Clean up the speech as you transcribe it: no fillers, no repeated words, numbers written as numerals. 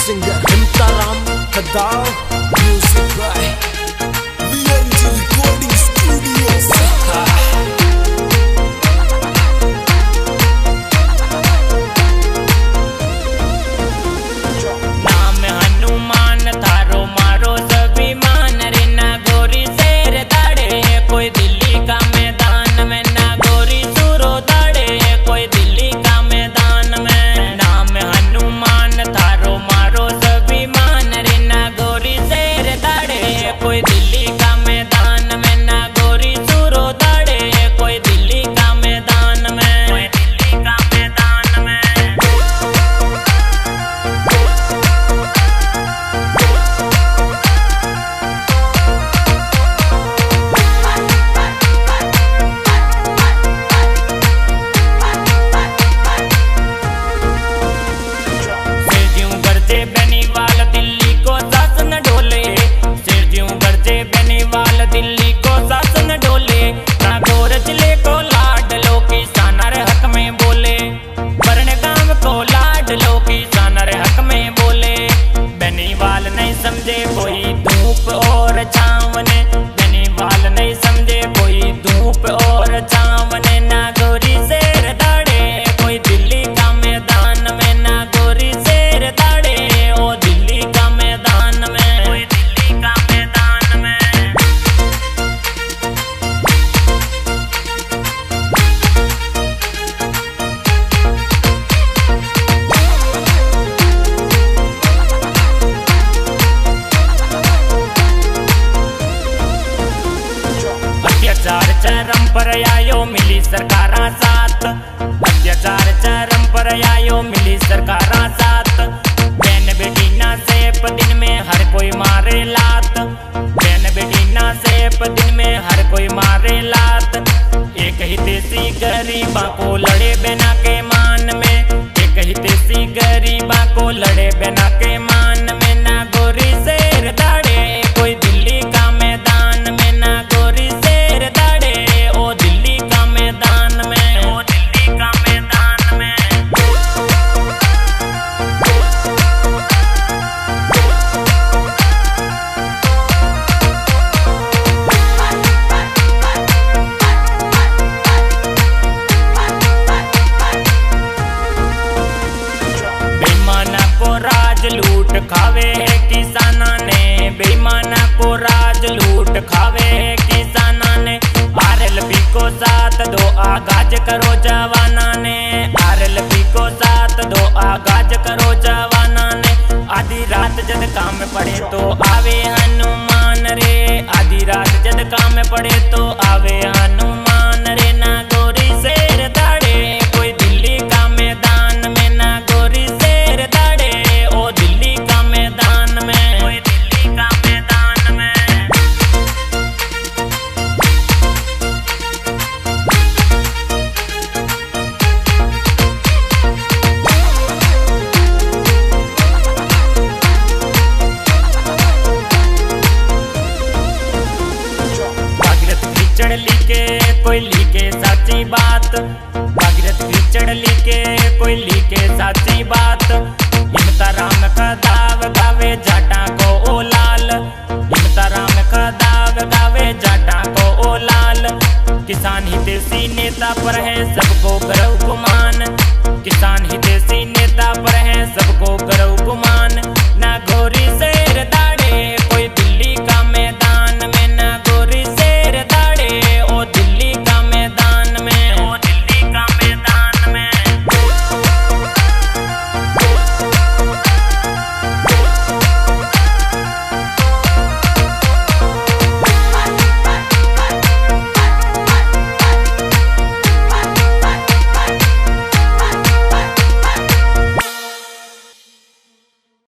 singer Himtaram Kadao, music by VNG Recording Studios. नाम हनुमान थारो मारो स्वाभिमान रे ना गोरी शेर दाड़े कोई दिल्ली का मैदान में ना गोरी सूरो दाड़े कोई दिल्ली का मैदान में। नाम हनुमान थारो मारो स्वाभिमान रे ना गोरी शेर दाड़े कोई दिल्ली का मैदान में ना गोरी सूरो दाड़े कोई दिल्ली का मैदान में। कोई दिल्ली का मैदान में बेनीवाल दिल्ली को शासन ढोले, शेर ज्यों गरजे बेनीवाल दिल्ली को शासन ढोले। ना गोर जिले को लाड लो किसानर हक में बोले, वर्ण गांव को लाड लो किसानर हक में बोले। बेनीवाल नहीं समझे कोई धूप और छावने, बेनीवाल नहीं समझे कोई धूप और छावने। ना गोरी शेर दाड़े कोई दिल्ली का मैदान में, ना गोरी शेर दाड़े ओ दिल्ली का मैदान में। कोई दिल्ली का मैदान में अत्याचार चरम पर आयो मिली सरकारा साथ, अत्याचार चरम पर आयो मिली सरकारा साथ। बहन बेटी ना सेप दिन में हर कोई मारे लात, बहन बेटी ना सेप दिन में हर कोई मारे लात। एक ही देसी गरीबा को लड़े बिना के मान में, एक ही देसी गरीबा को लड़े बिना के मान में। ना गोरी शेर दाड़े कोई दिल्ली का मैदान में, ना गोरी शेर दाड़े ओ दिल्ली का मैदान में। ओ दिल्ली का मैदान में बेईमाना को राज लूट खावे है किसाना ने, बेईमाना को राज लूट खावे है किसाना ने। आरएलपी को साथ दो आगाज करो जवाना ने, आरएलपी को साथ दो आगाज करो जवाना ने। आधी रात जद काम पड़े तो आवे हनुमान रे, आधी रात जद काम पड़े तो आवे हनुमान रे। ना गोरी शेर दाड़े कोई दिल्ली का मैदान में, ना गोरी शेर दाड़े ओ दिल्ली का मैदान में। कोई दिल्ली का मैदान में भागीरथ कीचड़ लिखे कोई लिखे साची बात, भागीरथ कीचड़ लिखे कोई लिखे साची बात। हिमताराम खदाव गावे जाटा को ओ लाल, हिमताराम खदाव गावे जाटा को ओ लाल। किसान हितैषी नेता पर है सबको गर्व